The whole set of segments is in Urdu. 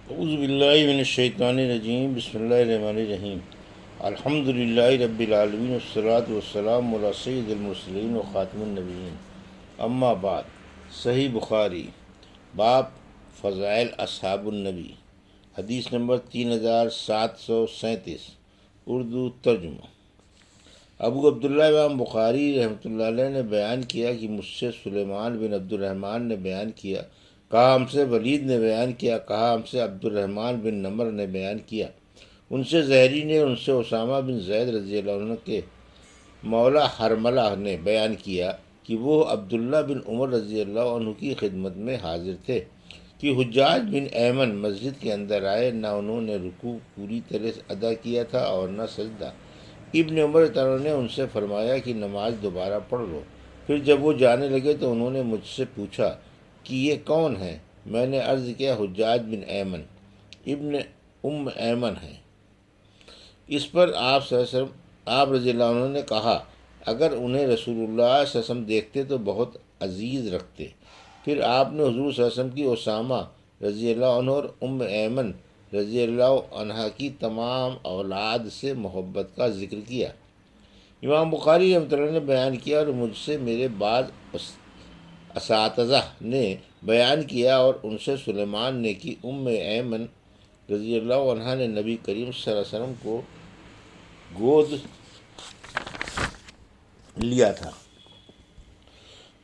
اعوذ باللہ من الشیطان الرجیم، بسم اللہ الرحمن الرحیم۔ الحمد للہ رب العالمین، والصلاة والسلام علی سید المرسلین و خاتم النبیین، اما بعد۔ صحیح بخاری، باب فضائل اصحاب النبی، حدیث نمبر 3737، اردو ترجمہ۔ ابو عبداللہ امام بخاری رحمۃ اللہ علیہ نے بیان کیا کہ مجھ سے سلیمان بن عبد الرحمن نے بیان کیا، کہا ہم سے ولید نے بیان کیا، کہا ہم سے عبد الرحمن بن نمر نے بیان کیا، ان سے زہری نے، ان سے اسامہ بن زید رضی اللہ عنہ کے مولا حرملہ نے بیان کیا کہ وہ عبداللہ بن عمر رضی اللہ عنہ کی خدمت میں حاضر تھے کہ حجاج بن ایمن مسجد کے اندر آئے، نہ انہوں نے رکوع پوری طرح سے ادا کیا تھا اور نہ سجدہ۔ ابن عمر تعالیٰ نے ان سے فرمایا کہ نماز دوبارہ پڑھ لو۔ پھر جب وہ جانے لگے تو انہوں نے مجھ سے پوچھا کہ یہ کون ہے؟ میں نے عرض کیا حجاج بن ایمن ابن ایمن ہے۔ اس پر آپ صلی اللہ علیہ وسلم، آپ رضی اللہ عنہ نے کہا اگر انہیں رسول اللہ صلی اللہ علیہ وسلم دیکھتے تو بہت عزیز رکھتے۔ پھر آپ نے حضور صلی اللہ علیہ وسلم کی اسامہ رضی اللہ عنہ اور ایمن رضی اللہ عنہ کی تمام اولاد سے محبت کا ذکر کیا۔ امام بخاری رحمۃ اللہ نے بیان کیا اور مجھ سے میرے بعض اساتذہ نے بیان کیا اور ان سے سلیمان نے کہ ایمن رضی اللہ عنہ نے نبی کریم صلی اللہ علیہ وسلم کو گود لیا تھا۔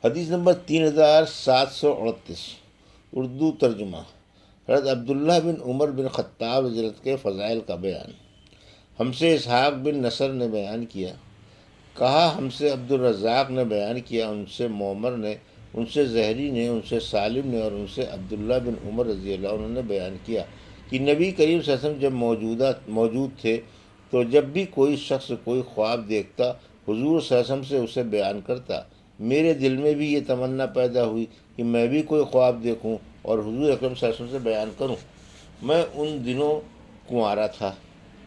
حدیث نمبر 3738، اردو ترجمہ۔ حضرت عبداللہ بن عمر بن خطاب رضی اللہ عنہ کے فضائل کا بیان۔ ہم سے اسحاق بن نصر نے بیان کیا، کہا ہم سے عبد الرزاق نے بیان کیا، ان سے معمر نے، ان سے زہری نے، ان سے سالم نے اور ان سے عبداللہ بن عمر رضی اللہ عنہ نے بیان کیا کہ نبی کریم صلی اللہ علیہ وسلم جب موجود تھے تو جب بھی کوئی شخص کوئی خواب دیکھتا حضور صلی اللہ علیہ وسلم سے اسے بیان کرتا۔ میرے دل میں بھی یہ تمنا پیدا ہوئی کہ میں بھی کوئی خواب دیکھوں اور حضور اکرم صلی اللہ علیہ وسلم سے بیان کروں۔ میں ان دنوں کنوارا تھا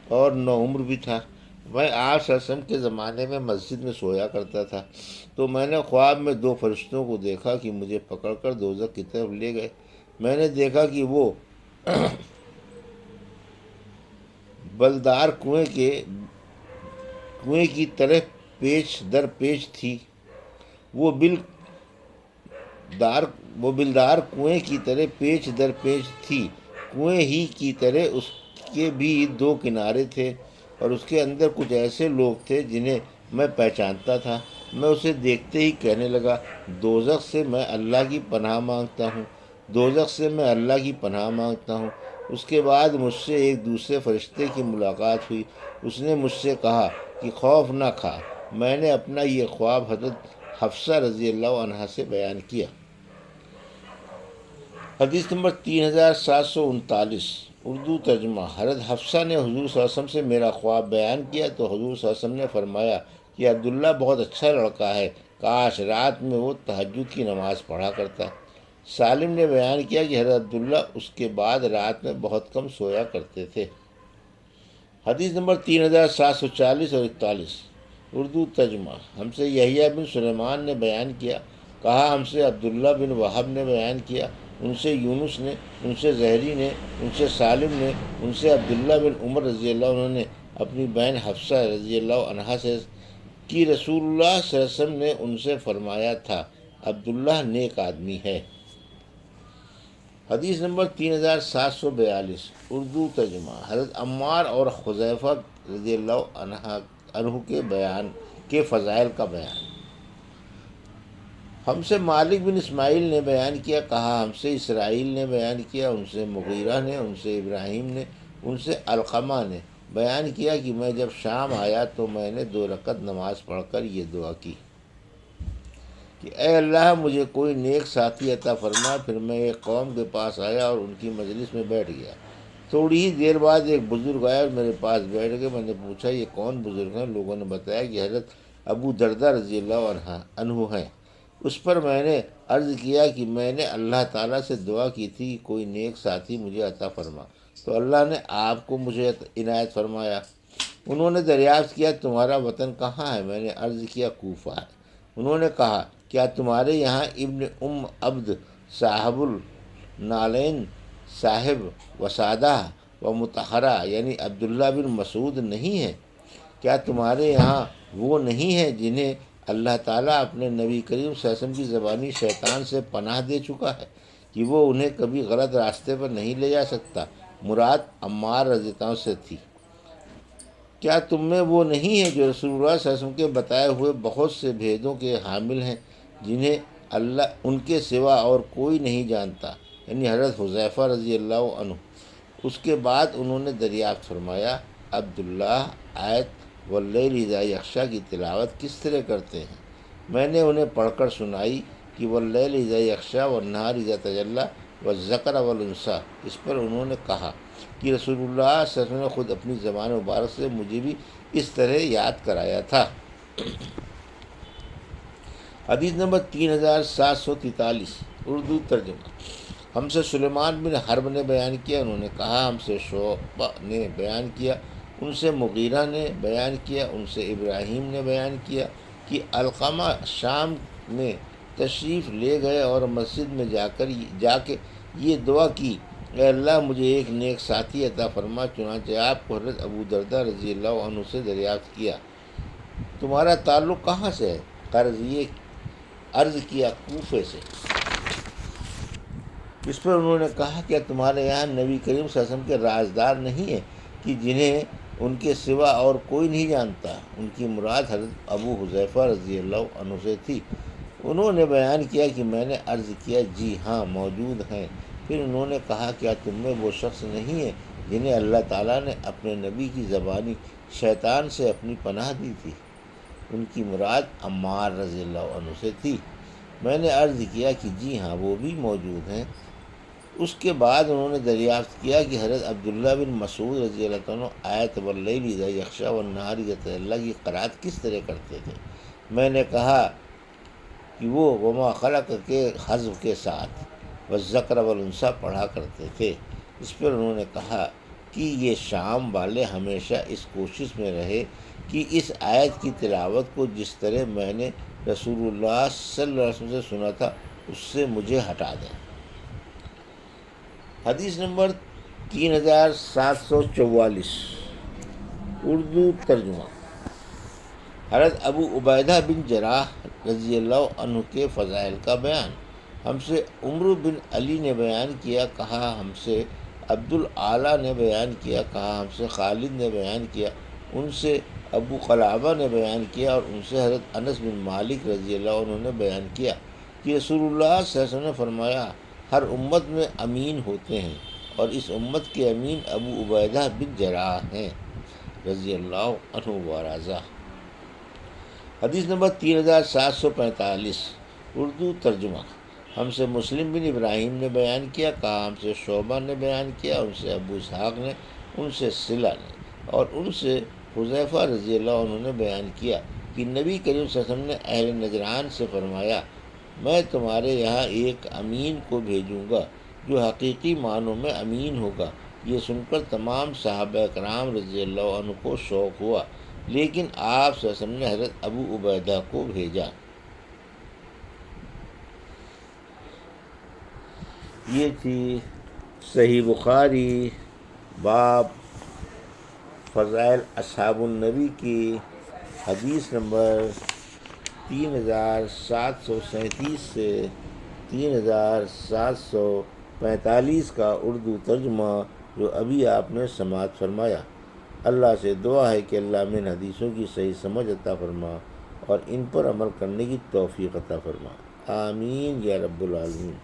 اور نوعمر بھی تھا۔ میں آپ صلی اللہ علیہ وسلم کے زمانے میں مسجد میں سویا کرتا تھا، تو میں نے خواب میں دو فرشتوں کو دیکھا کہ مجھے پکڑ کر دوزخ کی طرف لے گئے۔ میں نے دیکھا کہ وہ بلدار کنویں کی طرح پیچ در پیچ تھی، وہ بلدار کنویں کی طرح پیچ در پیچ تھی، کنویں ہی کی طرح اس کے بھی دو کنارے تھے اور اس کے اندر کچھ ایسے لوگ تھے جنہیں میں پہچانتا تھا۔ میں اسے دیکھتے ہی کہنے لگا دوزخ سے میں اللہ کی پناہ مانگتا ہوں، دوزخ سے میں اللہ کی پناہ مانگتا ہوں۔ اس کے بعد مجھ سے ایک دوسرے فرشتے کی ملاقات ہوئی، اس نے مجھ سے کہا کہ خوف نہ کھا۔ میں نے اپنا یہ خواب حضرت حفصہ رضی اللہ عنہا سے بیان کیا۔ حدیث نمبر 3739، اردو ترجمہ۔ حضرت حفصہ نے حضور صلی اللہ علیہ وسلم سے میرا خواب بیان کیا تو حضور صلی اللہ علیہ وسلم نے فرمایا کہ عبداللہ بہت اچھا لڑکا ہے، کاش رات میں وہ تہجد کی نماز پڑھا کرتا۔ سالم نے بیان کیا کہ حضرت عبداللہ اس کے بعد رات میں بہت کم سویا کرتے تھے۔ حدیث نمبر 3740 اور 41، اردو ترجمہ۔ ہم سے یحییٰ بن سلیمان نے بیان کیا، کہا ہم سے عبداللہ بن وہب نے بیان کیا، ان سے یونس نے، ان سے زہری نے، ان سے سالم نے، ان سے عبداللہ بن عمر رضی اللہ عنہ نے اپنی بہن حفصہ رضی اللہ عنہا سے کہ رسول اللہ صلی اللہ علیہ وسلم نے ان سے فرمایا تھا عبداللہ نیک آدمی ہے۔ حدیث نمبر 3742، اردو ترجمہ۔ حضرت عمار اور حذیفہ رضی اللہ عنہ کے فضائل کا بیان۔ ہم سے مالک بن اسماعیل نے بیان کیا، کہا ہم سے اسرائیل نے بیان کیا، ان سے مغیرہ نے، ان سے ابراہیم نے، ان سے علقمہ نے بیان کیا کہ میں جب شام آیا تو میں نے 2 رکعت نماز پڑھ کر یہ دعا کی کہ اے اللہ مجھے کوئی نیک ساتھی عطا فرما۔ پھر میں ایک قوم کے پاس آیا اور ان کی مجلس میں بیٹھ گیا۔ تھوڑی ہی دیر بعد ایک بزرگ آیا اور میرے پاس بیٹھ گئے۔ میں نے پوچھا یہ کون بزرگ ہیں؟ لوگوں نے بتایا کہ حضرت ابو دردہ رضی اللہ عنہ ہیں۔ اس پر میں نے عرض کیا کہ میں نے اللہ تعالیٰ سے دعا کی تھی کہ کوئی نیک ساتھی مجھے عطا فرما، تو اللہ نے آپ کو مجھے عنایت فرمایا۔ انہوں نے دریافت کیا تمہارا وطن کہاں ہے؟ میں نے عرض کیا کوفہ ہے۔ انہوں نے کہا کیا تمہارے یہاں ابن عبد صاحب النالین صاحب وسادہ و متحرہ یعنی عبداللہ بن مسعود نہیں ہیں؟ کیا تمہارے یہاں وہ نہیں ہیں جنہیں اللہ تعالیٰ اپنے نبی کریم صلی اللہ علیہ وسلم کی زبانی شیطان سے پناہ دے چکا ہے کہ وہ انہیں کبھی غلط راستے پر نہیں لے جا سکتا؟ مراد عمار رضی اللہ عنہ سے تھی۔ کیا تم میں وہ نہیں ہے جو رسول اللہ صلی اللہ علیہ وسلم کے بتائے ہوئے بہت سے بھیدوں کے حامل ہیں جنہیں اللہ ان کے سوا اور کوئی نہیں جانتا؟ یعنی حضرت حذیفہ رضی اللہ عنہ۔ اس کے بعد انہوں نے دریافت فرمایا، عبداللہ آیت واللیل اذا یغشی کی تلاوت کس طرح کرتے ہیں؟ میں نے انہیں پڑھ کر سنائی کہ واللیل اذا یغشی والنہار اذا تجلی والذکر والانثی۔ اس پر انہوں نے کہا کہ رسول اللہ صلی اللہ علیہ وسلم نے خود اپنی زبان مبارک سے مجھے بھی اس طرح یاد کرایا تھا۔ حدیث نمبر 3743 اردو ترجمہ۔ ہم سے سلیمان بن حرب نے بیان کیا، انہوں نے کہا ہم سے شعبہ نے بیان کیا، ان سے مغیرہ نے بیان کیا، ان سے ابراہیم نے بیان کیا کہ علقمہ شام میں تشریف لے گئے اور مسجد میں جا کے یہ دعا کی، اے اللہ مجھے ایک نیک ساتھی عطا فرما۔ چنانچہ آپ کو حضرت ابو درداء رضی اللہ عنہ سے دریافت کیا، تمہارا تعلق کہاں سے ہے؟ عرض کیا کوفے سے۔ اس پر انہوں نے کہا کیا تمہارے یہاں نبی کریم صلی اللہ علیہ وسلم کے رازدار نہیں ہیں کہ جنہیں ان کے سوا اور کوئی نہیں جانتا؟ ان کی مراد حضرت ابو حذیفہ رضی اللہ عنہ سے تھی۔ انہوں نے بیان کیا کہ میں نے عرض کیا جی ہاں موجود ہیں۔ پھر انہوں نے کہا کیا تم میں وہ شخص نہیں ہے جنہیں اللہ تعالیٰ نے اپنے نبی کی زبانی شیطان سے اپنی پناہ دی تھی؟ ان کی مراد عمار رضی اللہ عنہ سے تھی۔ میں نے عرض کیا کہ جی ہاں وہ بھی موجود ہیں۔ اس کے بعد انہوں نے دریافت کیا کہ حضرت عبداللہ بن مسعود رضی اللہ عنہ آیت واللیل اذا یغشی والنہار اذا تجلی کی قرأت کس طرح کرتے تھے؟ میں نے کہا کہ وہ وما خلق کے حذف کے ساتھ والذکر والانثی پڑھا کرتے تھے۔ اس پر انہوں نے کہا کہ یہ شام والے ہمیشہ اس کوشش میں رہے کہ اس آیت کی تلاوت کو جس طرح میں نے رسول اللہ صلی اللہ علیہ وسلم سے سنا تھا اس سے مجھے ہٹا دیں۔ حدیث نمبر 3744 اردو ترجمہ۔ حضرت ابو عبیدہ بن جراح رضی اللہ عنہ کے فضائل کا بیان۔ ہم سے عمرو بن علی نے بیان کیا، کہا ہم سے عبد الاعلیٰ نے بیان کیا، کہا ہم سے خالد نے بیان کیا، ان سے ابو قلابہ نے بیان کیا اور ان سے حضرت انس بن مالک رضی اللہ عنہ نے بیان کیا کہ رسول اللہ صلی اللہ علیہ وسلم نے فرمایا ہر امت میں امین ہوتے ہیں اور اس امت کے امین ابو عبیدہ بن جراح ہیں رضی اللہ عنہ وارضاہ۔ حدیث نمبر 3745 اردو ترجمہ۔ ہم سے مسلم بن ابراہیم نے بیان کیا، کہا ہم سے شعبہ نے بیان کیا، ان سے ابو اسحاق نے، ان سے صلہ نے اور ان سے حذیفہ رضی اللہ عنہ نے بیان کیا کہ نبی کریم صلی اللہ علیہ وسلم نے اہل نجران سے فرمایا میں تمہارے یہاں ایک امین کو بھیجوں گا جو حقیقی معنوں میں امین ہوگا۔ یہ سن کر تمام صحابہ کرام رضی اللہ عنہ کو شوق ہوا، لیکن آپ صلی اللہ علیہ وسلم نے حضرت ابو عبیدہ کو بھیجا۔ یہ تھی صحیح بخاری باب فضائل اصحاب النبی کی حدیث نمبر 3737 سے 3745 کا اردو ترجمہ جو ابھی آپ نے سماعت فرمایا۔ اللہ سے دعا ہے کہ اللہ میں ان حدیثوں کی صحیح سمجھ عطا فرما اور ان پر عمل کرنے کی توفیق عطا فرما، آمین یا رب العالمین۔